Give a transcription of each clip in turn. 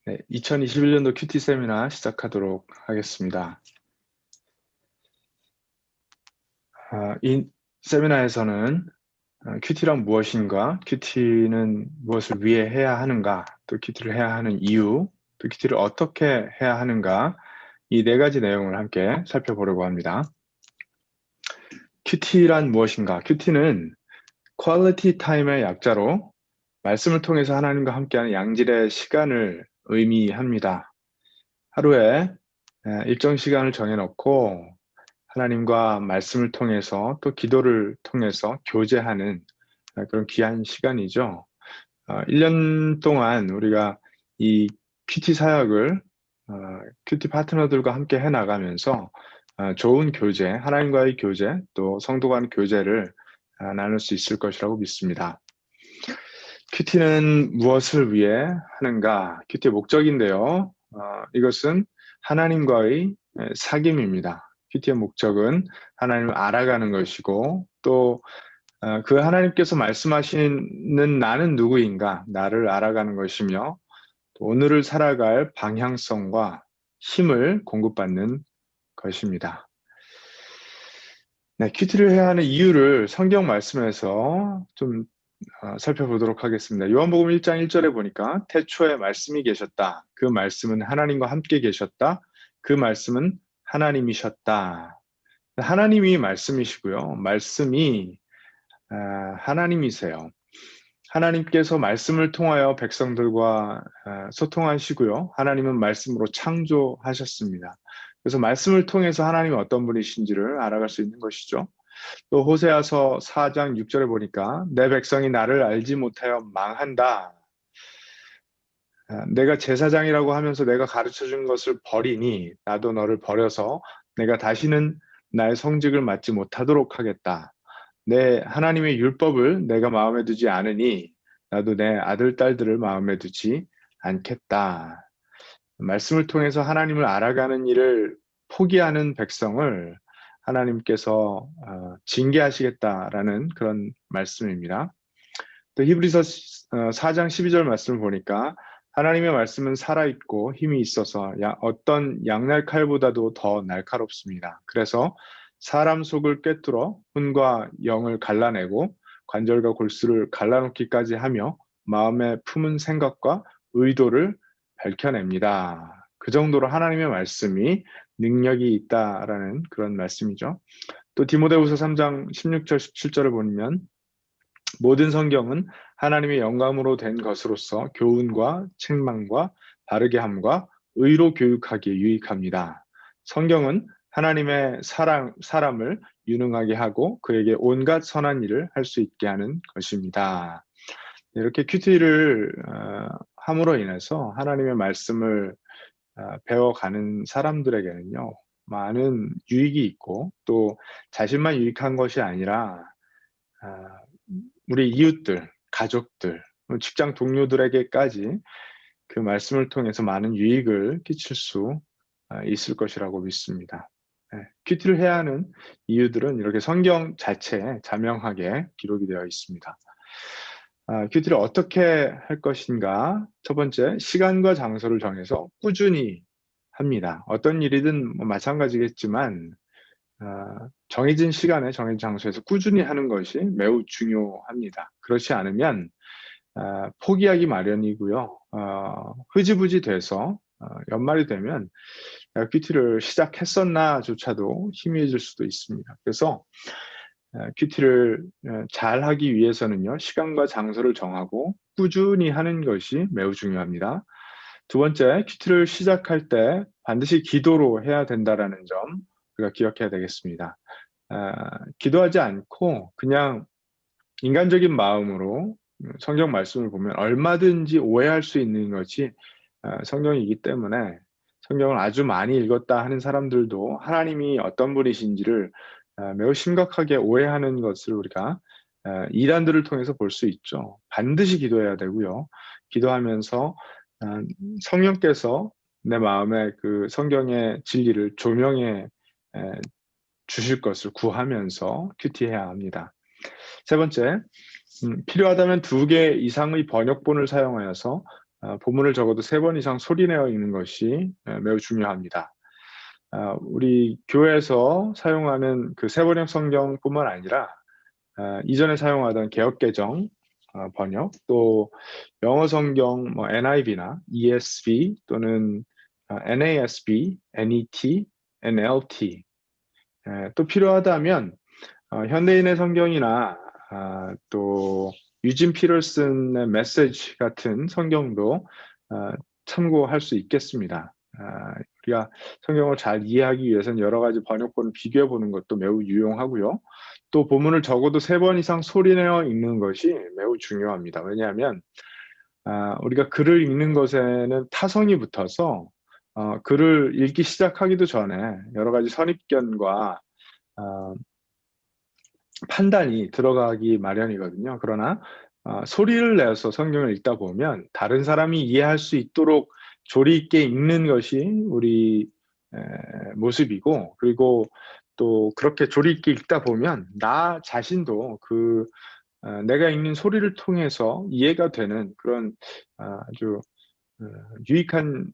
네, 2021년도 큐티 세미나 시작하도록 하겠습니다. 이 세미나에서는 큐티란 무엇인가, 큐티는 무엇을 위해 해야 하는가, 또 큐티를 해야 하는 이유, 또 큐티를 어떻게 해야 하는가, 이 네 가지 내용을 함께 살펴보려고 합니다. 큐티란 무엇인가? 큐티는 퀄리티 타임의 약자로 말씀을 통해서 하나님과 함께하는 양질의 시간을 의미합니다. 하루에 일정 시간을 정해놓고 하나님과 말씀을 통해서 또 기도를 통해서 교제하는 그런 귀한 시간이죠. 1년 동안 우리가 이 큐티 사역을 큐티 파트너들과 함께 해나가면서 좋은 교제, 하나님과의 교제, 또 성도 간 교제를 나눌 수 있을 것이라고 믿습니다. 큐티는 무엇을 위해 하는가? 큐티의 목적인데요. 이것은 하나님과의 사귐입니다. 큐티의 목적은 하나님을 알아가는 것이고 또 그 하나님께서 말씀하시는 나는 누구인가? 나를 알아가는 것이며 또 오늘을 살아갈 방향성과 힘을 공급받는 것입니다. 네, 큐티를 해야 하는 이유를 성경 말씀에서 좀 살펴보도록 하겠습니다. 요한복음 1장 1절에 보니까 태초에 말씀이 계셨다. 그 말씀은 하나님과 함께 계셨다. 그 말씀은 하나님이셨다. 하나님이 말씀이시고요. 말씀이 하나님이세요. 하나님께서 말씀을 통하여 백성들과 소통하시고요. 하나님은 말씀으로 창조하셨습니다. 그래서 말씀을 통해서 하나님이 어떤 분이신지를 알아갈 수 있는 것이죠. 또 호세아서 4장 6절에 보니까 내 백성이 나를 알지 못하여 망한다. 내가 제사장이라고 하면서 내가 가르쳐준 것을 버리니 나도 너를 버려서 내가 다시는 나의 성직을 맡지 못하도록 하겠다. 내 하나님의 율법을 내가 마음에 두지 않으니 나도 내 아들, 딸들을 마음에 두지 않겠다. 말씀을 통해서 하나님을 알아가는 일을 포기하는 백성을 하나님께서 징계하시겠다라는 그런 말씀입니다. 또 히브리서 4장 12절 말씀을 보니까 하나님의 말씀은 살아있고 힘이 있어서 어떤 양날 칼보다도 더 날카롭습니다. 그래서 사람 속을 꿰뚫어魂과 영을 갈라내고 관절과 골수를 갈라놓기까지 하며 마음에 품은 생각과 의도를 밝혀냅니다. 그 정도로 하나님의 말씀이 능력이 있다라는 그런 말씀이죠. 또 디모데후서 3장 16절 17절을 보면 모든 성경은 하나님의 영감으로 된 것으로서 교훈과 책망과 바르게 함과 의로 교육하기에 유익합니다. 성경은 하나님의 사람을 유능하게 하고 그에게 온갖 선한 일을 할 수 있게 하는 것입니다. 이렇게 큐티를 함으로 인해서 하나님의 말씀을 배워가는 사람들에게는요, 많은 유익이 있고 또 자신만 유익한 것이 아니라 우리 이웃들, 가족들, 직장 동료들에게까지 그 말씀을 통해서 많은 유익을 끼칠 수 있을 것이라고 믿습니다. 큐티를 해야 하는 이유들은 이렇게 성경 자체에 자명하게 기록이 되어 있습니다. 큐티를 어떻게 할 것인가? 첫 번째, 시간과 장소를 정해서 꾸준히 합니다. 어떤 일이든 마찬가지겠지만 정해진 시간에 정해진 장소에서 꾸준히 하는 것이 매우 중요합니다. 그렇지 않으면 포기하기 마련이고요. 흐지부지 돼서 연말이 되면 큐티를 시작했었나조차도 희미해질 수도 있습니다. 그래서 큐티를 잘 하기 위해서는요, 시간과 장소를 정하고 꾸준히 하는 것이 매우 중요합니다. 두 번째, 큐티를 시작할 때 반드시 기도로 해야 된다는 점 우리가 기억해야 되겠습니다. 기도하지 않고 그냥 인간적인 마음으로 성경 말씀을 보면 얼마든지 오해할 수 있는 것이 성경이기 때문에 성경을 아주 많이 읽었다 하는 사람들도 하나님이 어떤 분이신지를 매우 심각하게 오해하는 것을 우리가 이단들을 통해서 볼 수 있죠. 반드시 기도해야 되고요. 기도하면서 성령께서 내 마음에 그 성경의 진리를 조명해 주실 것을 구하면서 큐티해야 합니다. 세 번째, 필요하다면 2개 이상의 번역본을 사용하여서 본문을 적어도 3번 이상 소리내어 읽는 것이 매우 중요합니다. 우리 교회에서 사용하는 그 세번역 성경뿐만 아니라 이전에 사용하던 개역개정 번역, 또 영어 성경 뭐 NIV나 ESV 또는 NASB, NET, NLT, 또 필요하다면 현대인의 성경이나 또 유진 피터슨의 메시지 같은 성경도 참고할 수 있겠습니다. 우리가 성경을 잘 이해하기 위해서는 여러 가지 번역본을 비교해 보는 것도 매우 유용하고요. 또 본문을 적어도 3번 이상 소리내어 읽는 것이 매우 중요합니다. 왜냐하면 우리가 글을 읽는 것에는 타성이 붙어서 글을 읽기 시작하기도 전에 여러 가지 선입견과 판단이 들어가기 마련이거든요. 그러나 소리를 내서 성경을 읽다 보면 다른 사람이 이해할 수 있도록 조리 있게 읽는 것이 우리 모습이고, 그리고 또 그렇게 조리 있게 읽다 보면 나 자신도 내가 읽는 소리를 통해서 이해가 되는 그런 아주 유익한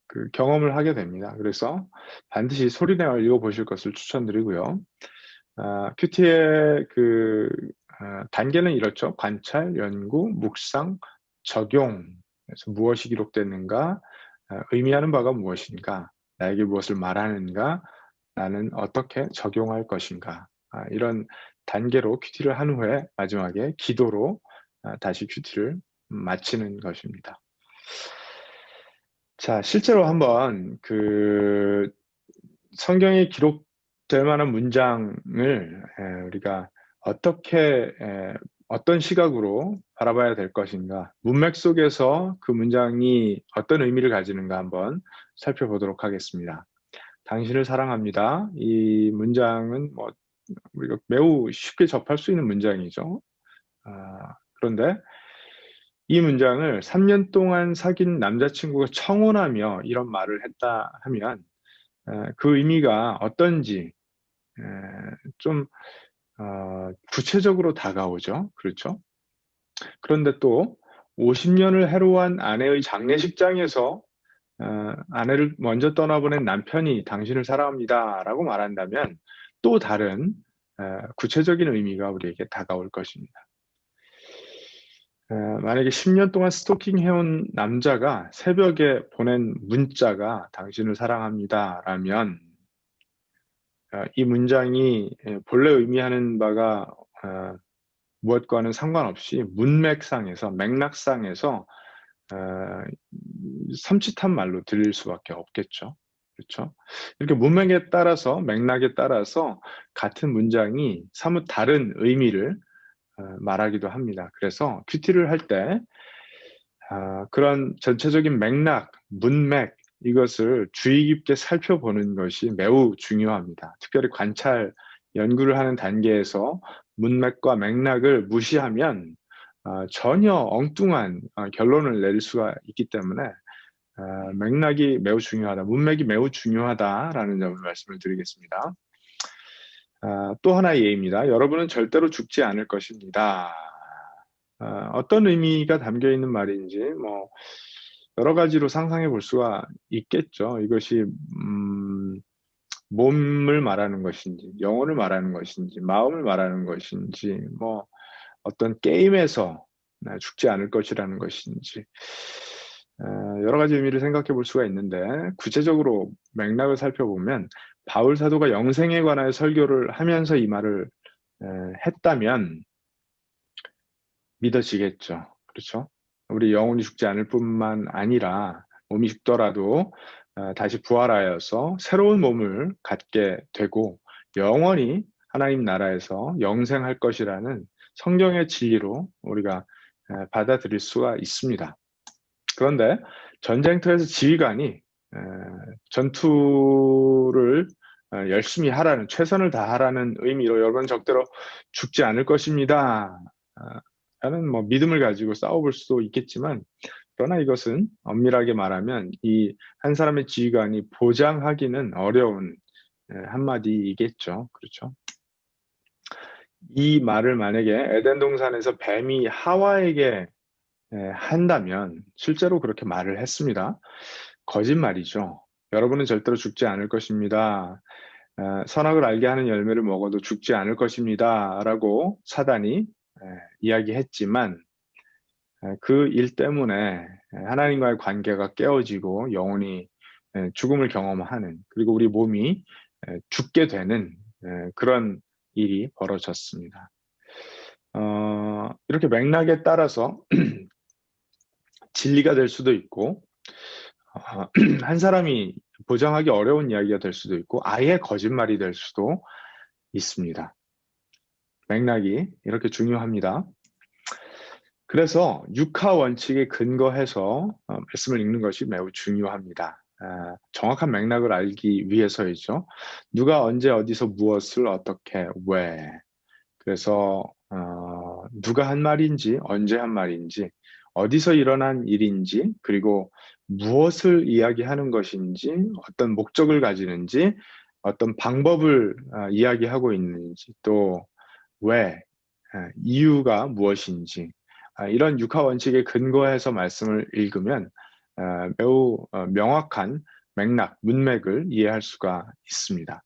그 경험을 하게 됩니다. 그래서 반드시 소리내어 읽어보실 것을 추천드리고요. 큐티의 단계는 이렇죠. 관찰, 연구, 묵상, 적용. 그래서 무엇이 기록됐는가, 의미하는 바가 무엇인가, 나에게 무엇을 말하는가, 나는 어떻게 적용할 것인가. 이런 단계로 큐티를 한 후에 마지막에 기도로 다시 큐티를 마치는 것입니다. 자, 실제로 한번 성경에 기록될 만한 문장을 우리가 어떻게 어떤 시각으로 바라봐야 될 것인가, 문맥 속에서 그 문장이 어떤 의미를 가지는가 한번 살펴보도록 하겠습니다. 당신을 사랑합니다. 이 문장은 뭐 우리가 매우 쉽게 접할 수 있는 문장이죠. 그런데 이 문장을 3년 동안 사귄 남자친구가 청혼하며 이런 말을 했다 하면 그 의미가 어떤지 좀 구체적으로 다가오죠. 그렇죠? 그런데 또 50년을 해로한 아내의 장례식장에서 아내를 먼저 떠나보낸 남편이 당신을 사랑합니다 라고 말한다면 또 다른 구체적인 의미가 우리에게 다가올 것입니다. 만약에 10년 동안 스토킹 해온 남자가 새벽에 보낸 문자가 당신을 사랑합니다 라면 이 문장이 본래 의미하는 바가 무엇과는 상관없이 문맥상에서, 맥락상에서 섬찟한 말로 들릴 수밖에 없겠죠. 그렇죠? 이렇게 문맥에 따라서, 맥락에 따라서 같은 문장이 사뭇 다른 의미를 말하기도 합니다. 그래서 큐티를 할 때 그런 전체적인 맥락, 문맥, 이것을 주의 깊게 살펴보는 것이 매우 중요합니다. 특별히 관찰, 연구를 하는 단계에서 문맥과 맥락을 무시하면 전혀 엉뚱한 결론을 내릴 수가 있기 때문에 맥락이 매우 중요하다, 문맥이 매우 중요하다라는 점을 말씀을 드리겠습니다. 또 하나의 예입니다. 여러분은 절대로 죽지 않을 것입니다. 어떤 의미가 담겨 있는 말인지 뭐 여러 가지로 상상해 볼 수가 있겠죠. 이것이 몸을 말하는 것인지, 영혼을 말하는 것인지, 마음을 말하는 것인지, 뭐 어떤 게임에서 죽지 않을 것이라는 것인지 여러 가지 의미를 생각해 볼 수가 있는데, 구체적으로 맥락을 살펴보면 바울 사도가 영생에 관하여 설교를 하면서 이 말을 했다면 믿어지겠죠. 그렇죠? 우리 영혼이 죽지 않을 뿐만 아니라 몸이 죽더라도 다시 부활하여서 새로운 몸을 갖게 되고 영원히 하나님 나라에서 영생할 것이라는 성경의 진리로 우리가 받아들일 수가 있습니다. 그런데 전쟁터에서 지휘관이 전투를 열심히 하라는, 최선을 다하라는 의미로 여러분 적대로 죽지 않을 것입니다 라는 뭐 믿음을 가지고 싸워볼 수도 있겠지만, 그러나 이것은 엄밀하게 말하면 이 한 사람의 지휘관이 보장하기는 어려운 한마디이겠죠. 그렇죠? 이 말을 만약에 에덴 동산에서 뱀이 하와에게 한다면 실제로 그렇게 말을 했습니다. 거짓말이죠. 여러분은 절대로 죽지 않을 것입니다. 선악을 알게 하는 열매를 먹어도 죽지 않을 것입니다. 라고 사단이 이야기했지만 그 일 때문에 하나님과의 관계가 깨어지고 영혼이 죽음을 경험하는, 그리고 우리 몸이 죽게 되는 그런 일이 벌어졌습니다. 이렇게 맥락에 따라서 진리가 될 수도 있고 한 사람이 보장하기 어려운 이야기가 될 수도 있고 아예 거짓말이 될 수도 있습니다. 맥락이 이렇게 중요합니다. 그래서 육하 원칙에 근거해서 말씀을 읽는 것이 매우 중요합니다. 정확한 맥락을 알기 위해서이죠. 누가 언제 어디서 무엇을 어떻게 왜, 그래서 누가 한 말인지 언제 한 말인지 어디서 일어난 일인지 그리고 무엇을 이야기하는 것인지 어떤 목적을 가지는지 어떤 방법을 이야기하고 있는지 또 왜, 이유가 무엇인지 이런 육하 원칙에 근거해서 말씀을 읽으면 매우 명확한 맥락, 문맥을 이해할 수가 있습니다.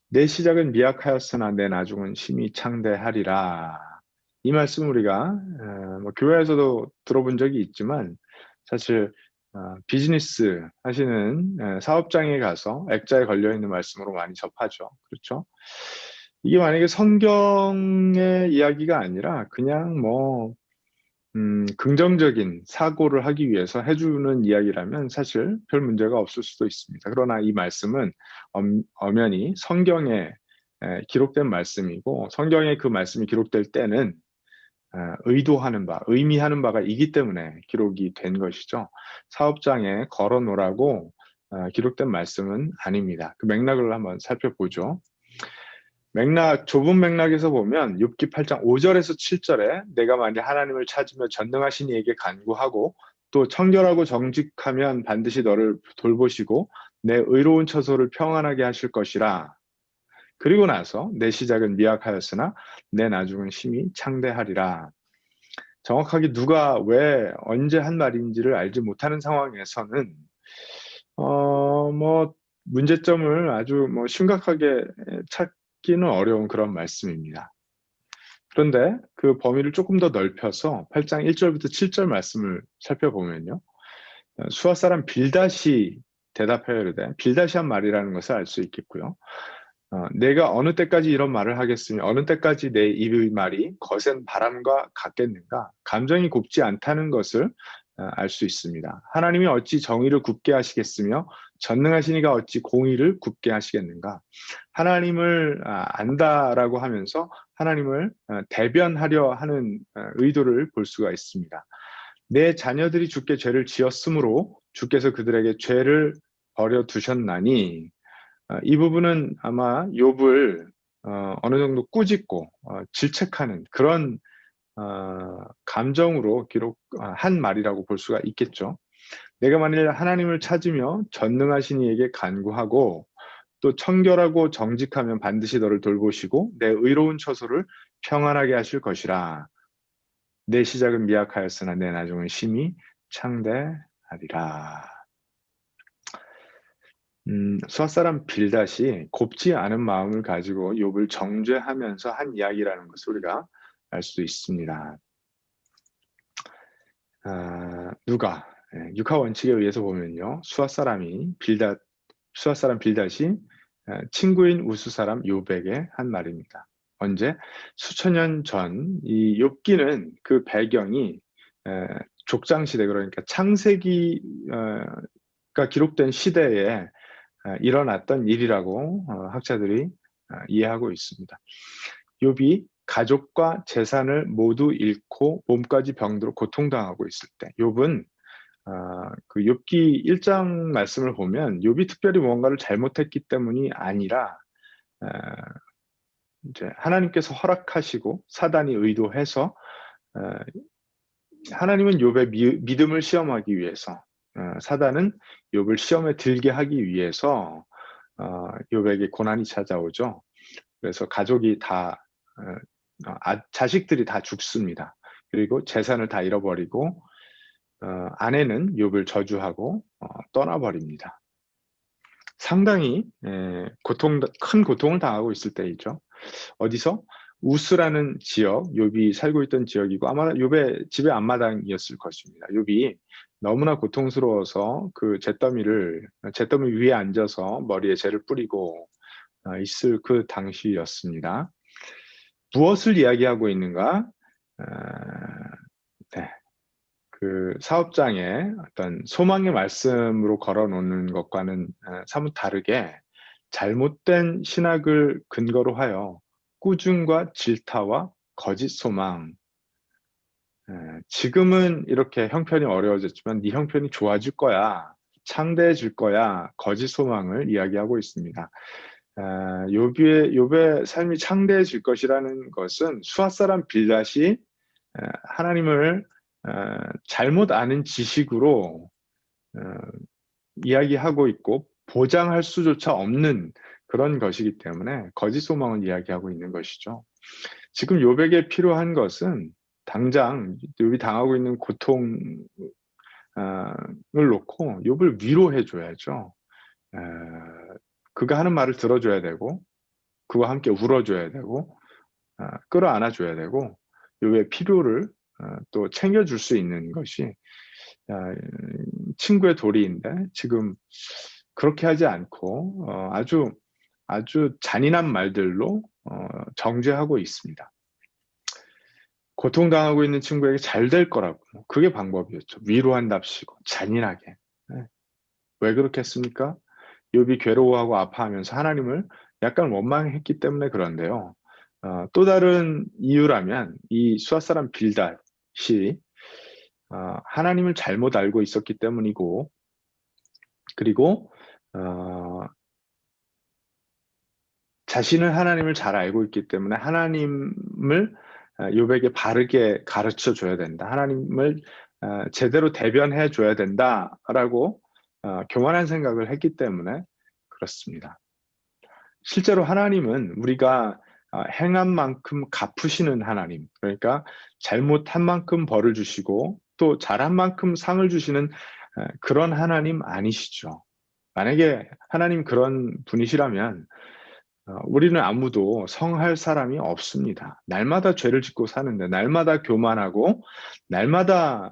내 시작은 미약하였으나 내 나중은 심히 창대하리라. 이 말씀 우리가 뭐 교회에서도 들어본 적이 있지만 사실 비즈니스 하시는 사업장에 가서 액자에 걸려있는 말씀으로 많이 접하죠. 그렇죠? 이게 만약에 성경의 이야기가 아니라 그냥 뭐 긍정적인 사고를 하기 위해서 해주는 이야기라면 사실 별 문제가 없을 수도 있습니다. 그러나 이 말씀은 엄연히 성경에 기록된 말씀이고 성경에 그 말씀이 기록될 때는 의도하는 바, 의미하는 바가 있기 때문에 기록이 된 것이죠. 사업장에 걸어 놓으라고 기록된 말씀은 아닙니다. 그 맥락을 한번 살펴보죠. 맥락, 좁은 맥락에서 보면 욥기 8장 5절에서 7절에 내가 만일 하나님을 찾으며 전능하신 이에게 간구하고 또 청결하고 정직하면 반드시 너를 돌보시고 내 의로운 처소를 평안하게 하실 것이라. 그리고 나서 내 시작은 미약하였으나 내 나중은 심히 창대하리라. 정확하게 누가 왜 언제 한 말인지를 알지 못하는 상황에서는 뭐 문제점을 아주 뭐 심각하게 찾기는 어려운 그런 말씀입니다. 그런데 그 범위를 조금 더 넓혀서 8장 1절부터 7절 말씀을 살펴보면요. 수아 사람 빌닷이 대답하여 이르되, 빌닷이 한 말이라는 것을 알 수 있겠고요. 내가 어느 때까지 이런 말을 하겠으며 어느 때까지 내 입의 말이 거센 바람과 같겠는가? 감정이 곱지 않다는 것을 알 수 있습니다. 하나님이 어찌 정의를 굽게 하시겠으며 전능하시니가 어찌 공의를 굽게 하시겠는가? 하나님을 안다라고 하면서 하나님을 대변하려 하는 의도를 볼 수가 있습니다. 내 자녀들이 주께 죄를 지었으므로 주께서 그들에게 죄를 버려두셨나니, 이 부분은 아마 욥을 어느 정도 꾸짖고 질책하는 그런 감정으로 기록한 말이라고 볼 수가 있겠죠. 내가 만일 하나님을 찾으며 전능하신 이에게 간구하고 또 청결하고 정직하면 반드시 너를 돌보시고 내 의로운 처소를 평안하게 하실 것이라. 내 시작은 미약하였으나 내 나중은 심히 창대하리라. 수아 사람 빌닷이 곱지 않은 마음을 가지고 욥을 정죄하면서 한 이야기라는 것을 우리가 알 수 있습니다. 누가 육하 원칙에 의해서 보면요, 수아 사람 빌닷이 친구인 우스 사람 욥에게 한 말입니다. 언제? 수천 년 전 이 욥기는 그 배경이 족장 시대, 그러니까 창세기가 기록된 시대에 일어났던 일이라고 학자들이 이해하고 있습니다. 욥이 가족과 재산을 모두 잃고 몸까지 병들어 고통당하고 있을 때, 욥은 그 욥기 1장 말씀을 보면 욥이 특별히 무언가를 잘못했기 때문이 아니라 이제 하나님께서 허락하시고 사단이 의도해서 하나님은 욥의 믿음을 시험하기 위해서, 사단은 욥을 시험에 들게 하기 위해서 욥에게 고난이 찾아오죠. 그래서 가족이 다 자식들이 다 죽습니다. 그리고 재산을 다 잃어버리고 아내는 욥을 저주하고 떠나버립니다. 상당히 큰 고통을 당하고 있을 때이죠. 어디서? 우스라는 지역, 욥이 살고 있던 지역이고 아마 욥의 집의 앞마당이었을 것입니다. 욥이 너무나 고통스러워서 그 잿더미 위에 앉아서 머리에 재를 뿌리고 있을 그 당시였습니다. 무엇을 이야기하고 있는가? 네. 그 사업장에 어떤 소망의 말씀으로 걸어놓는 것과는 사뭇 다르게 잘못된 신학을 근거로 하여 꾸중과 질타와 거짓 소망, 지금은 이렇게 형편이 어려워졌지만 네 형편이 좋아질 거야, 창대해질 거야, 거짓 소망을 이야기하고 있습니다. 욥의 삶이 창대해질 것이라는 것은 수앗 사람 빌닷이 하나님을 잘못 아는 지식으로 이야기하고 있고 보장할 수조차 없는 그런 것이기 때문에 거짓 소망을 이야기하고 있는 것이죠. 지금 욥에게 필요한 것은 당장 욥이 당하고 있는 고통을 놓고 욥을 위로해 줘야죠. 그가 하는 말을 들어줘야 되고 그와 함께 울어줘야 되고 끌어안아 줘야 되고 욥의 필요를 또 챙겨줄 수 있는 것이 친구의 도리인데 지금 그렇게 하지 않고 아주 잔인한 말들로 정죄하고 있습니다. 고통당하고 있는 친구에게 잘 될 거라고, 그게 방법이었죠. 위로한답시고 잔인하게. 왜 그렇게 했습니까? 욥이 괴로워하고 아파하면서 하나님을 약간 원망했기 때문에 그런데요. 또 다른 이유라면 이 수앗 사람 빌닷이 하나님을 잘못 알고 있었기 때문이고, 그리고 자신은 하나님을 잘 알고 있기 때문에 하나님을 욥에게 바르게 가르쳐 줘야 된다. 하나님을 제대로 대변해 줘야 된다라고 교만한 생각을 했기 때문에 그렇습니다. 실제로 하나님은 우리가 행한 만큼 갚으시는 하나님, 그러니까 잘못한 만큼 벌을 주시고 또 잘한 만큼 상을 주시는 그런 하나님 아니시죠. 만약에 하나님 그런 분이시라면 우리는 아무도 성할 사람이 없습니다. 날마다 죄를 짓고 사는데, 날마다 교만하고 날마다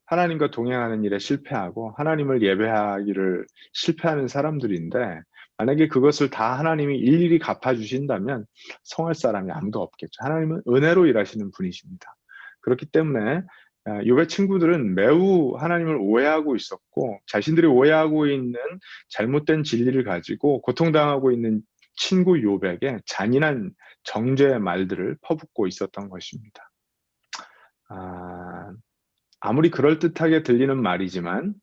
하나님과 동행하는 일에 실패하고 하나님을 예배하기를 실패하는 사람들인데, 만약에 그것을 다 하나님이 일일이 갚아주신다면 성할 사람이 아무도 없겠죠. 하나님은 은혜로 일하시는 분이십니다. 그렇기 때문에 욥의 친구들은 매우 하나님을 오해하고 있었고, 자신들이 오해하고 있는 잘못된 진리를 가지고 고통당하고 있는 친구 욥에게 잔인한 정죄의 말들을 퍼붓고 있었던 것입니다. 아무리 그럴듯하게 들리는 말이지만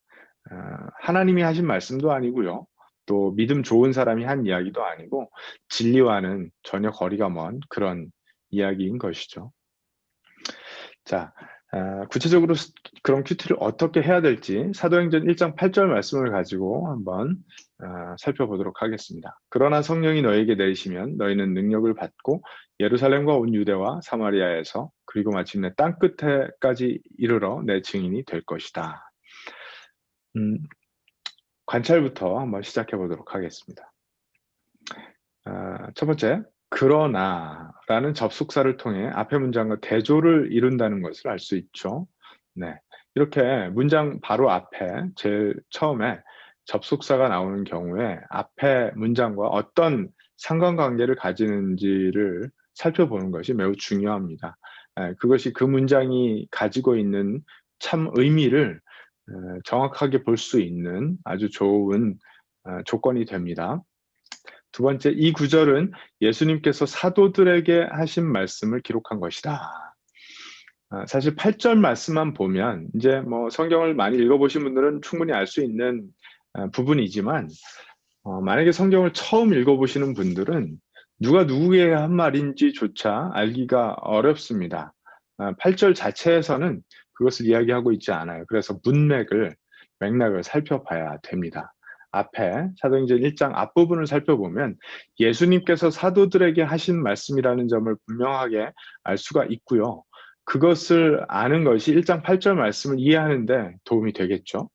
하나님이 하신 말씀도 아니고요. 또 믿음 좋은 사람이 한 이야기도 아니고 진리와는 전혀 거리가 먼 그런 이야기인 것이죠. 자, 구체적으로 그럼 큐티를 어떻게 해야 될지 사도행전 1장 8절 말씀을 가지고 한번 살펴보도록 하겠습니다. 그러나 성령이 너에게 내리시면 너희는 능력을 받고 예루살렘과 온 유대와 사마리아에서 그리고 마침내 땅 끝에까지 이르러 내 증인이 될 것이다. 관찰부터 한번 시작해 보도록 하겠습니다. 첫 번째, 그러나라는 접속사를 통해 앞의 문장과 대조를 이룬다는 것을 알 수 있죠. 네, 이렇게 문장 바로 앞에 제일 처음에 접속사가 나오는 경우에 앞에 문장과 어떤 상관관계를 가지는지를 살펴보는 것이 매우 중요합니다. 그것이 그 문장이 가지고 있는 참 의미를 정확하게 볼 수 있는 아주 좋은 조건이 됩니다. 두 번째, 이 구절은 예수님께서 사도들에게 하신 말씀을 기록한 것이다. 사실 8절 말씀만 보면 이제 뭐 성경을 많이 읽어보신 분들은 충분히 알 수 있는 부분이지만 만약에 성경을 처음 읽어보시는 분들은 누가 누구에게 한 말인지조차 알기가 어렵습니다. 8절 자체에서는 그것을 이야기하고 있지 않아요. 그래서 맥락을 살펴봐야 됩니다. 앞에 사도행전 1장 앞부분을 살펴보면 예수님께서 사도들에게 하신 말씀이라는 점을 분명하게 알 수가 있고요. 그것을 아는 것이 1장 8절 말씀을 이해하는 데 도움이 되겠죠.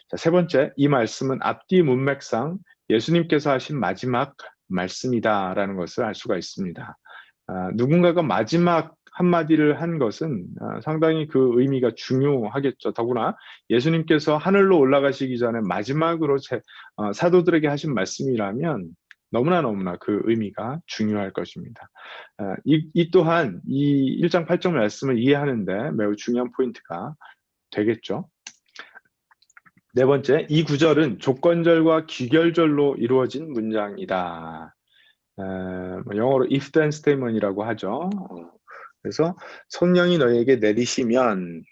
자, 세 번째, 이 말씀은 앞뒤 문맥상 예수님께서 하신 마지막 말씀이다라는 것을 알 수가 있습니다. 누군가가 마지막 한마디를 한 것은 상당히 그 의미가 중요하겠죠. 더구나 예수님께서 하늘로 올라가시기 전에 마지막으로 사도들에게 하신 말씀이라면 너무나 그 의미가 중요할 것입니다. 이 또한 이 1장 8절 말씀을 이해하는데 매우 중요한 포인트가 되겠죠. 네 번째, 이 구절은 조건절과 귀결절로 이루어진 문장이다. 영어로 if then statement이라고 하죠. 그래서 성령이 너희에게 내리시면이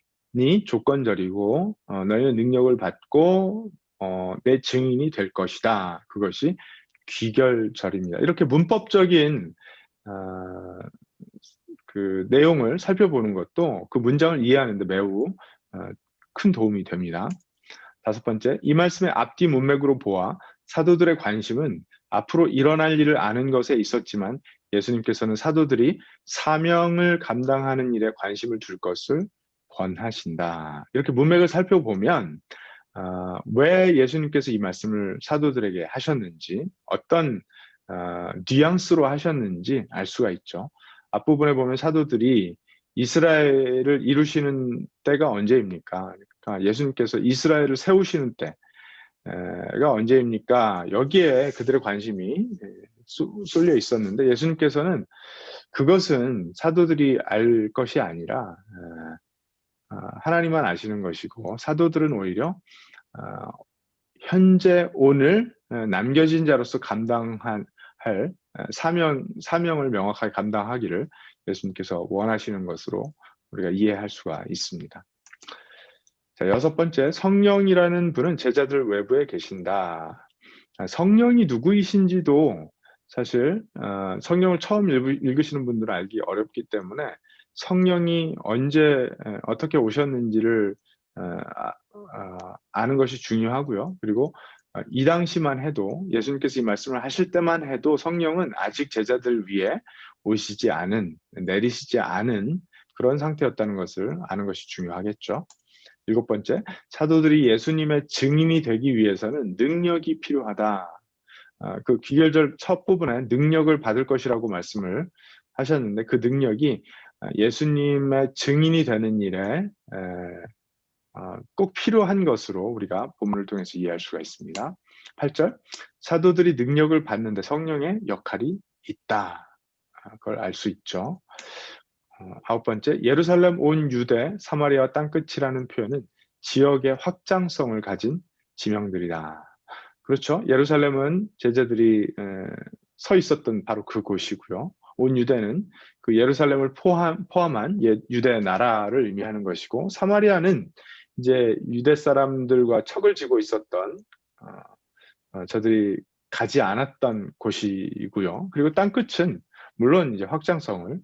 조건절이고 너희는 능력을 받고 내 증인이 될 것이다. 그것이 귀결절입니다. 이렇게 문법적인 그 내용을 살펴보는 것도 그 문장을 이해하는 데 매우 큰 도움이 됩니다. 다섯 번째, 이 말씀의 앞뒤 문맥으로 보아 사도들의 관심은 앞으로 일어날 일을 아는 것에 있었지만 예수님께서는 사도들이 사명을 감당하는 일에 관심을 둘 것을 권하신다. 이렇게 문맥을 살펴보면 왜 예수님께서 이 말씀을 사도들에게 하셨는지, 어떤 뉘앙스로 하셨는지 알 수가 있죠. 앞부분에 보면 사도들이 이스라엘을 이루시는 때가 언제입니까? 그러니까 예수님께서 이스라엘을 세우시는 때가 언제입니까? 여기에 그들의 관심이 쏠려 있었는데 예수님께서는 그것은 사도들이 알 것이 아니라 하나님만 아시는 것이고 사도들은 오히려 현재 오늘 남겨진 자로서 감당할 사명을 명확하게 감당하기를 예수님께서 원하시는 것으로 우리가 이해할 수가 있습니다. 자, 여섯 번째, 성령이라는 분은 제자들 외부에 계신다. 성령이 누구이신지도 사실 성령을 처음 읽으시는 분들은 알기 어렵기 때문에 성령이 언제 어떻게 오셨는지를 아는 것이 중요하고요. 그리고 이 당시만 해도 예수님께서 이 말씀을 하실 때만 해도 성령은 아직 제자들 위에 오시지 않은, 내리시지 않은 그런 상태였다는 것을 아는 것이 중요하겠죠. 일곱 번째, 사도들이 예수님의 증인이 되기 위해서는 능력이 필요하다. 그 귀결절 첫 부분에 능력을 받을 것이라고 말씀을 하셨는데 그 능력이 예수님의 증인이 되는 일에 꼭 필요한 것으로 우리가 본문을 통해서 이해할 수가 있습니다. 8절, 사도들이 능력을 받는데 성령의 역할이 있다. 그걸 알 수 있죠. 아홉 번째, 예루살렘 온 유대, 사마리아 땅끝이라는 표현은 지역의 확장성을 가진 지명들이다. 그렇죠. 예루살렘은 제자들이 서 있었던 바로 그곳이고요. 온 유대는 그 예루살렘을 포함한 유대 나라를 의미하는 것이고 사마리아는 이제 유대 사람들과 척을 지고 있었던 저들이 가지 않았던 곳이고요. 그리고 땅끝은 물론 이제 확장성을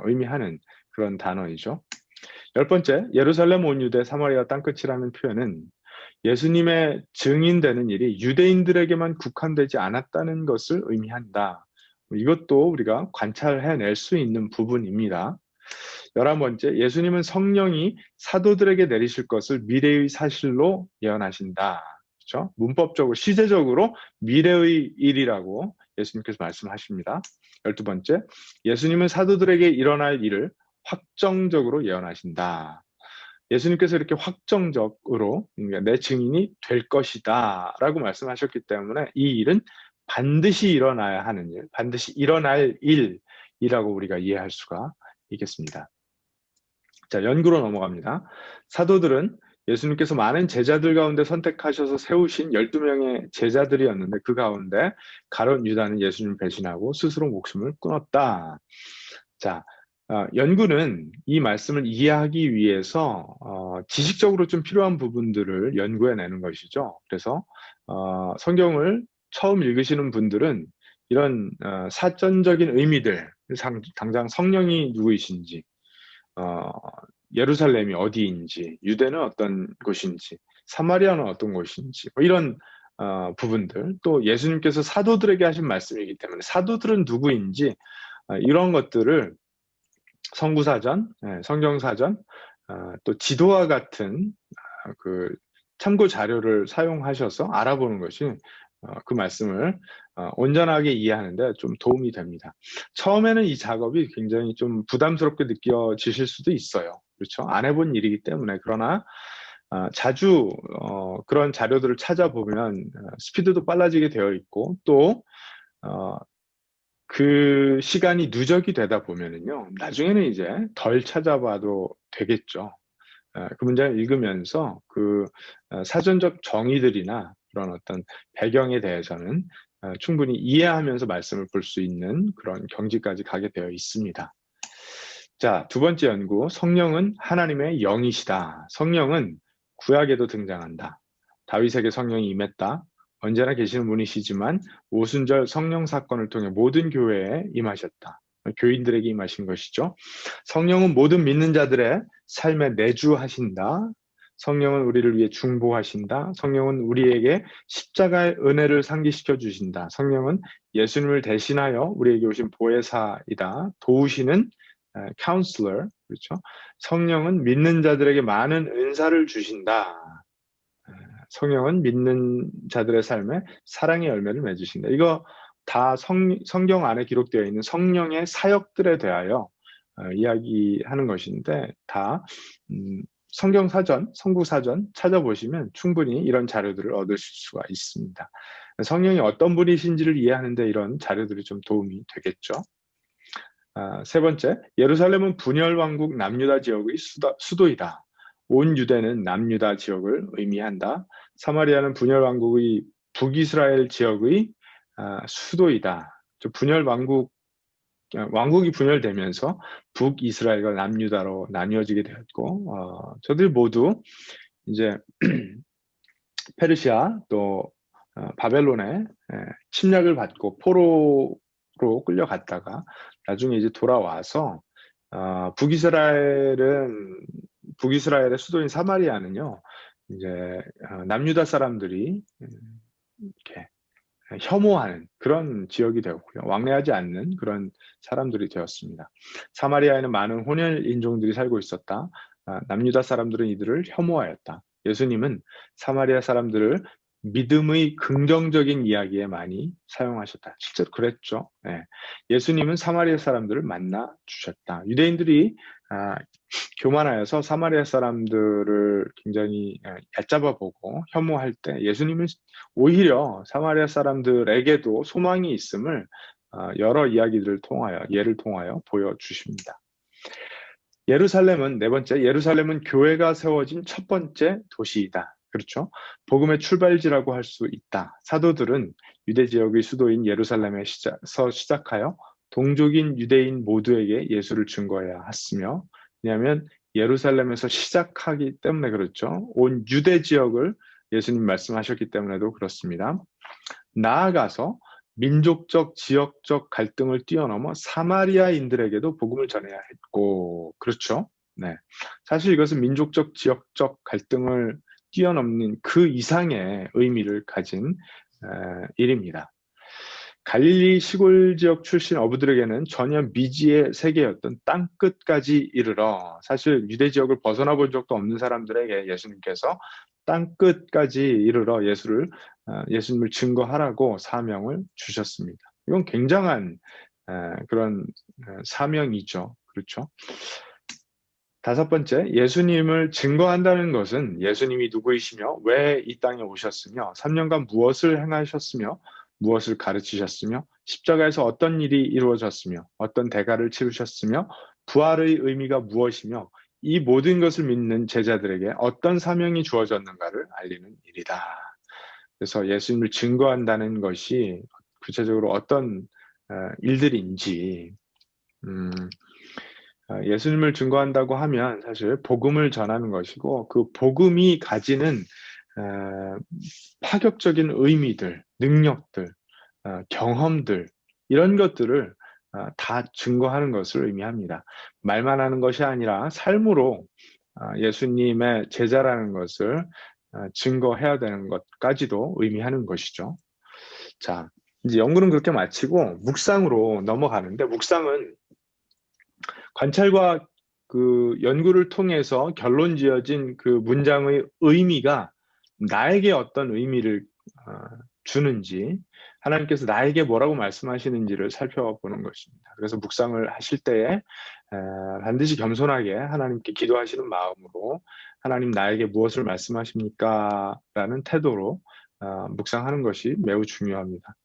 의미하는 그런 단어이죠. 열 번째, 예루살렘 온 유대 사마리아 땅끝이라는 표현은 예수님의 증인되는 일이 유대인들에게만 국한되지 않았다는 것을 의미한다. 이것도 우리가 관찰해낼 수 있는 부분입니다. 11번째, 예수님은 성령이 사도들에게 내리실 것을 미래의 사실로 예언하신다. 그렇죠? 문법적으로, 시제적으로 미래의 일이라고 예수님께서 말씀하십니다. 12번째, 예수님은 사도들에게 일어날 일을 확정적으로 예언하신다. 예수님께서 이렇게 확정적으로 내 증인이 될 것이다 라고 말씀하셨기 때문에 이 일은 반드시 일어나야 하는 일, 반드시 일어날 일이라고 우리가 이해할 수가 있겠습니다. 자, 연구로 넘어갑니다. 사도들은 예수님께서 많은 제자들 가운데 선택하셔서 세우신 12명의 제자들이었는데 그 가운데 가룟 유다는 예수님을 배신하고 스스로 목숨을 끊었다. 자, 연구는 이 말씀을 이해하기 위해서 지식적으로 좀 필요한 부분들을 연구해내는 것이죠. 그래서 성경을 처음 읽으시는 분들은 이런 사전적인 의미들, 당장 성령이 누구이신지, 예루살렘이 어디인지, 유대는 어떤 곳인지, 사마리아는 어떤 곳인지, 뭐 이런 부분들, 또 예수님께서 사도들에게 하신 말씀이기 때문에 사도들은 누구인지 이런 것들을 성구사전, 성경사전, 또 지도와 같은 그 참고 자료를 사용하셔서 알아보는 것이 그 말씀을 온전하게 이해하는데 좀 도움이 됩니다. 처음에는 이 작업이 굉장히 좀 부담스럽게 느껴지실 수도 있어요. 그렇죠? 안 해본 일이기 때문에. 그러나 자주 그런 자료들을 찾아보면 스피드도 빨라지게 되어 있고 또 그 시간이 누적이 되다 보면은요, 나중에는 이제 덜 찾아봐도 되겠죠. 그 문장을 읽으면서 그 사전적 정의들이나 그런 어떤 배경에 대해서는 충분히 이해하면서 말씀을 볼 수 있는 그런 경지까지 가게 되어 있습니다. 자, 두 번째 연구, 성령은 하나님의 영이시다. 성령은 구약에도 등장한다. 다윗에게 성령이 임했다. 언제나 계시는 분이시지만 오순절 성령 사건을 통해 모든 교회에 임하셨다. 교인들에게 임하신 것이죠. 성령은 모든 믿는 자들의 삶에 내주하신다. 성령은 우리를 위해 중보하신다. 성령은 우리에게 십자가의 은혜를 상기시켜 주신다. 성령은 예수님을 대신하여 우리에게 오신 보혜사이다. 도우시는 counselor, 그렇죠? 성령은 믿는 자들에게 많은 은사를 주신다. 성령은 믿는 자들의 삶에 사랑의 열매를 맺으신다. 이거 다 성경 안에 기록되어 있는 성령의 사역들에 대하여 이야기하는 것인데 다 성경 사전, 성구 사전 찾아보시면 충분히 이런 자료들을 얻으실 수가 있습니다. 성령이 어떤 분이신지를 이해하는 데 이런 자료들이 좀 도움이 되겠죠. 세 번째, 예루살렘은 분열 왕국 남유다 지역의 수도이다. 온 유대는 남유다 지역을 의미한다. 사마리아는 분열 왕국의 북이스라엘 지역의 수도이다. 분열 왕국이 분열되면서 북이스라엘과 남유다로 나뉘어지게 되었고, 저들 모두 이제 페르시아 또 바벨론의 침략을 받고 포로로 끌려갔다가 나중에 이제 돌아와서 북이스라엘의 수도인 사마리아는요, 이제 남유다 사람들이 이렇게 혐오하는 그런 지역이 되었고요. 왕래하지 않는 그런 사람들이 되었습니다. 사마리아에는 많은 혼혈 인종들이 살고 있었다. 남유다 사람들은 이들을 혐오하였다. 예수님은 사마리아 사람들을 믿음의 긍정적인 이야기에 많이 사용하셨다. 실제로 그랬죠. 예수님은 사마리아 사람들을 만나 주셨다. 유대인들이 교만하여서 사마리아 사람들을 굉장히 얕잡아 보고 혐오할 때 예수님은 오히려 사마리아 사람들에게도 소망이 있음을 여러 이야기들을 통하여, 예를 통하여 보여주십니다. 예루살렘은 네 번째, 예루살렘은 교회가 세워진 첫 번째 도시이다. 그렇죠? 복음의 출발지라고 할 수 있다. 사도들은 유대 지역의 수도인 예루살렘에서 시작하여 동족인 유대인 모두에게 예수를 증거해야 했으며, 왜냐하면 예루살렘에서 시작하기 때문에 그렇죠. 온 유대 지역을 예수님 말씀하셨기 때문에도 그렇습니다. 나아가서 민족적, 지역적 갈등을 뛰어넘어 사마리아인들에게도 복음을 전해야 했고, 그렇죠? 네. 사실 이것은 민족적, 지역적 갈등을 뛰어넘는 그 이상의 의미를 가진 일입니다. 갈릴리 시골 지역 출신 어부들에게는 전혀 미지의 세계였던 땅끝까지 이르러, 사실 유대 지역을 벗어나 본 적도 없는 사람들에게 예수님께서 땅끝까지 이르러 예수님을 증거하라고 사명을 주셨습니다. 이건 굉장한 그런 사명이죠. 그렇죠? 다섯 번째, 예수님을 증거한다는 것은 예수님이 누구이시며 왜 이 땅에 오셨으며 3년간 무엇을 행하셨으며 무엇을 가르치셨으며 십자가에서 어떤 일이 이루어졌으며 어떤 대가를 치르셨으며 부활의 의미가 무엇이며 이 모든 것을 믿는 제자들에게 어떤 사명이 주어졌는가를 알리는 일이다. 그래서 예수님을 증거한다는 것이 구체적으로 어떤 일들인지, 예수님을 증거한다고 하면 사실 복음을 전하는 것이고, 그 복음이 가지는 파격적인 의미들, 능력들, 경험들, 이런 것들을 다 증거하는 것을 의미합니다. 말만 하는 것이 아니라 삶으로 예수님의 제자라는 것을 증거해야 되는 것까지도 의미하는 것이죠. 자, 이제 연구는 그렇게 마치고 묵상으로 넘어가는데, 묵상은 관찰과 그 연구를 통해서 결론 지어진 그 문장의 의미가 나에게 어떤 의미를 주는지, 하나님께서 나에게 뭐라고 말씀하시는지를 살펴보는 것입니다. 그래서 묵상을 하실 때에 반드시 겸손하게 하나님께 기도하시는 마음으로 하나님 나에게 무엇을 말씀하십니까? 라는 태도로 묵상하는 것이 매우 중요합니다.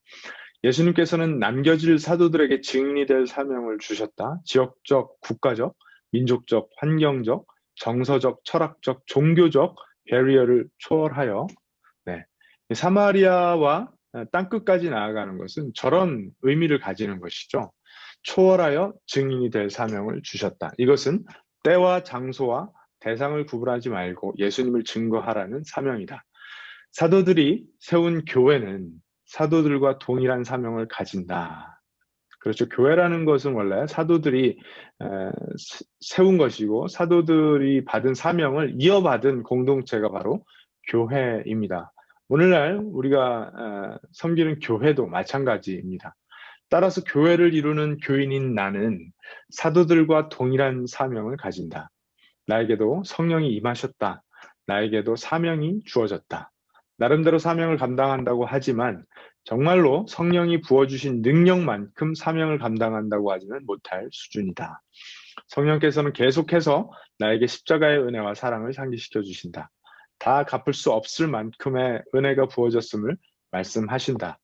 예수님께서는 남겨질 사도들에게 증인이 될 사명을 주셨다. 지역적, 국가적, 민족적, 환경적, 정서적, 철학적, 종교적 배리어를 초월하여 네. 사마리아와 땅끝까지 나아가는 것은 저런 의미를 가지는 것이죠. 초월하여 증인이 될 사명을 주셨다. 이것은 때와 장소와 대상을 구분하지 말고 예수님을 증거하라는 사명이다. 사도들이 세운 교회는 사도들과 동일한 사명을 가진다. 그렇죠. 교회라는 것은 원래 사도들이 세운 것이고 사도들이 받은 사명을 이어받은 공동체가 바로 교회입니다. 오늘날 우리가 섬기는 교회도 마찬가지입니다. 따라서 교회를 이루는 교인인 나는 사도들과 동일한 사명을 가진다. 나에게도 성령이 임하셨다. 나에게도 사명이 주어졌다. 나름대로 사명을 감당한다고 하지만 정말로 성령이 부어주신 능력만큼 사명을 감당한다고 하지는 못할 수준이다. 성령께서는 계속해서 나에게 십자가의 은혜와 사랑을 상기시켜 주신다. 다 갚을 수 없을 만큼의 은혜가 부어졌음을 말씀하신다.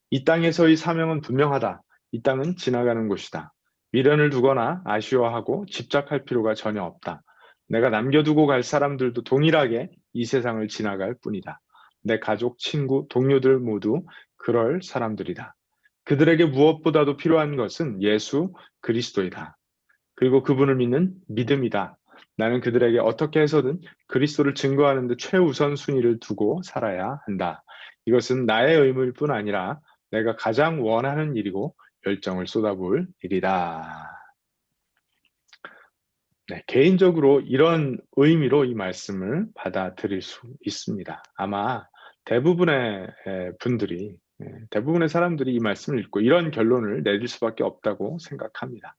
이 땅에서의 사명은 분명하다. 이 땅은 지나가는 곳이다. 미련을 두거나 아쉬워하고 집착할 필요가 전혀 없다. 내가 남겨두고 갈 사람들도 동일하게 이 세상을 지나갈 뿐이다. 내 가족, 친구, 동료들 모두 그럴 사람들이다. 그들에게 무엇보다도 필요한 것은 예수 그리스도이다. 그리고 그분을 믿는 믿음이다. 나는 그들에게 어떻게 해서든 그리스도를 증거하는 데 최우선 순위를 두고 살아야 한다. 이것은 나의 의무일 뿐 아니라 내가 가장 원하는 일이고 열정을 쏟아부을 일이다. 네, 개인적으로 이런 의미로 이 말씀을 받아들일 수 있습니다. 아마 대부분의 분들이, 대부분의 사람들이 이 말씀을 읽고 이런 결론을 내릴 수밖에 없다고 생각합니다.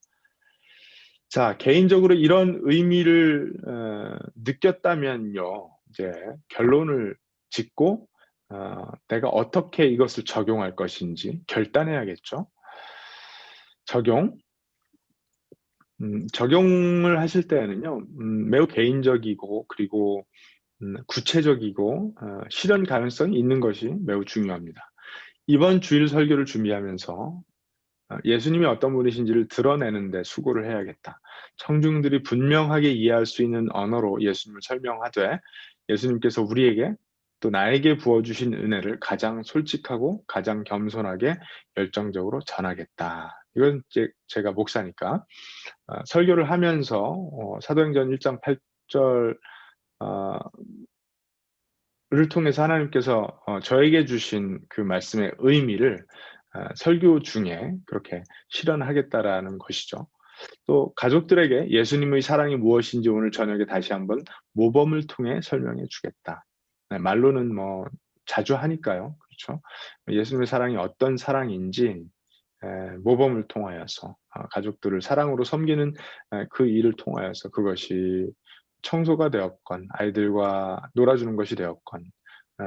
자, 개인적으로 이런 의미를 느꼈다면요, 이제 결론을 짓고 내가 어떻게 이것을 적용할 것인지 결단해야겠죠. 적용을 하실 때에는요, 매우 개인적이고 그리고 구체적이고 실현 가능성이 있는 것이 매우 중요합니다. 이번 주일 설교를 준비하면서 예수님이 어떤 분이신지를 드러내는 데 수고를 해야겠다. 청중들이 분명하게 이해할 수 있는 언어로 예수님을 설명하되 예수님께서 우리에게 또 나에게 부어주신 은혜를 가장 솔직하고 가장 겸손하게 열정적으로 전하겠다. 이건 제가 목사니까 설교를 하면서 사도행전 1장 8절 를 통해서 하나님께서 저에게 주신 그 말씀의 의미를 설교 중에 그렇게 실현하겠다라는 것이죠. 또 가족들에게 예수님의 사랑이 무엇인지 오늘 저녁에 다시 한번 모범을 통해 설명해 주겠다. 네, 말로는 뭐 자주 하니까요. 그렇죠? 예수님의 사랑이 어떤 사랑인지 모범을 통하여서 가족들을 사랑으로 섬기는 그 일을 통하여서 그것이 청소가 되었건 아이들과 놀아주는 것이 되었건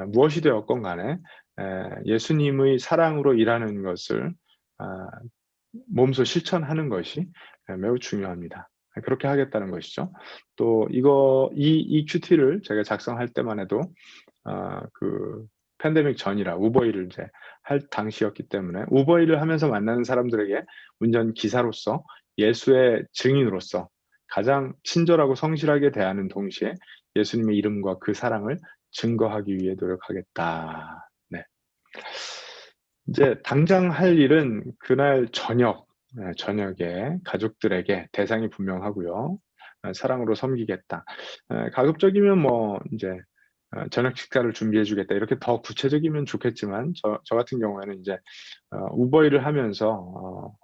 무엇이 되었건 간에 예수님의 사랑으로 일하는 것을 몸소 실천하는 것이 매우 중요합니다. 그렇게 하겠다는 것이죠. 또 이 큐티를 제가 작성할 때만 해도 그 팬데믹 전이라 우버일을 이제 할 당시였기 때문에 우버일을 하면서 만나는 사람들에게 운전 기사로서 예수의 증인으로서 가장 친절하고 성실하게 대하는 동시에 예수님의 이름과 그 사랑을 증거하기 위해 노력하겠다. 네. 이제 당장 할 일은 그날 저녁에 가족들에게 대상이 분명하고요. 사랑으로 섬기겠다. 가급적이면 뭐 이제 저녁 식사를 준비해 주겠다. 이렇게 더 구체적이면 좋겠지만 저 같은 경우에는 이제 우버일을 하면서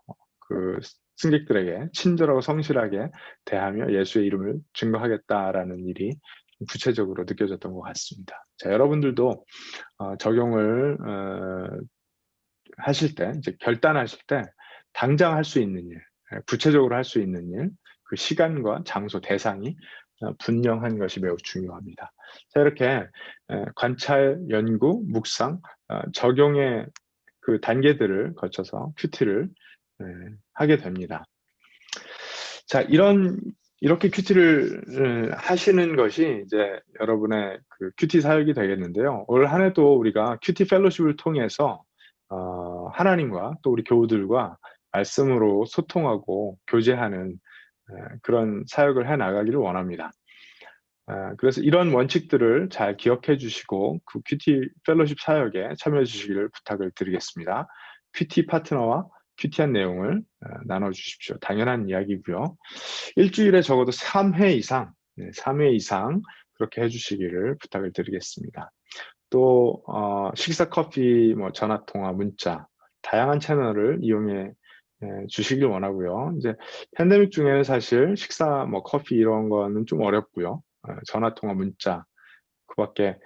그 승객들에게 친절하고 성실하게 대하며 예수의 이름을 증거하겠다라는 일이 구체적으로 느껴졌던 것 같습니다. 자, 여러분들도 적용을 하실 때, 이제 결단하실 때 당장 할 수 있는 일, 구체적으로 할 수 있는 일, 그 시간과 장소, 대상이 분명한 것이 매우 중요합니다. 자, 이렇게 관찰, 연구, 묵상, 적용의 그 단계들을 거쳐서 큐티를 하게 됩니다. 자, 이렇게 큐티를 하시는 것이 이제 여러분의 그 큐티 사역이 되겠는데요. 올 한 해도 우리가 큐티 펠로십을 통해서 하나님과 또 우리 교우들과 말씀으로 소통하고 교제하는 그런 사역을 해 나가기를 원합니다. 그래서 이런 원칙들을 잘 기억해 주시고 그 큐티 펠로십 사역에 참여해 주시기를 부탁을 드리겠습니다. 큐티 파트너와 큐티한 내용을 나눠 주십시오. 당연한 이야기고요. 일주일에 적어도 3회 이상, 3회 이상 그렇게 해 주시기를 부탁을 드리겠습니다. 또 식사, 커피, 뭐 전화 통화, 문자 다양한 채널을 이용해 주시길 원하고요. 이제 팬데믹 중에는 사실 식사, 뭐 커피 이런 거는 좀 어렵고요. 전화 통화, 문자 그밖에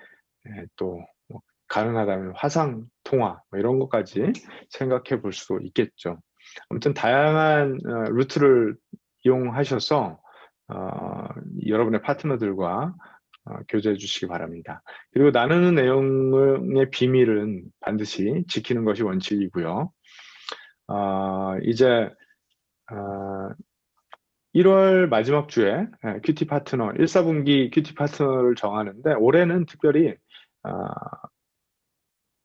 또 뭐 가능하다면 화상 통화 뭐 이런 것까지 생각해 볼 수 있겠죠. 아무튼 다양한 루트를 이용하셔서 여러분의 파트너들과 교제해 주시기 바랍니다. 그리고 나누는 내용의 비밀은 반드시 지키는 것이 원칙이고요. 이제 1월 마지막 주에 큐티 파트너, 1, 4분기 큐티 파트너를 정하는데 올해는 특별히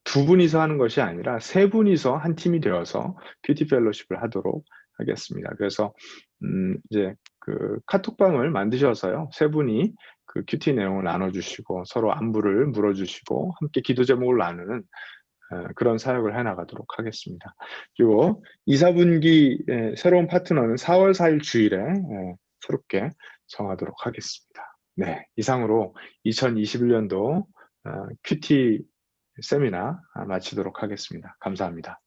2분이서 하는 것이 아니라 3분이서 한 팀이 되어서 큐티 펠로십을 하도록 하겠습니다. 그래서 이제 그 카톡방을 만드셔서요. 3분이 그 큐티 내용을 나눠주시고 서로 안부를 물어주시고 함께 기도 제목을 나누는 그런 사역을 해나가도록 하겠습니다. 그리고 2, 4분기 새로운 파트너는 4월 4일 주일에 새롭게 정하도록 하겠습니다. 네, 이상으로 2021년도 큐티 세미나 마치도록 하겠습니다. 감사합니다.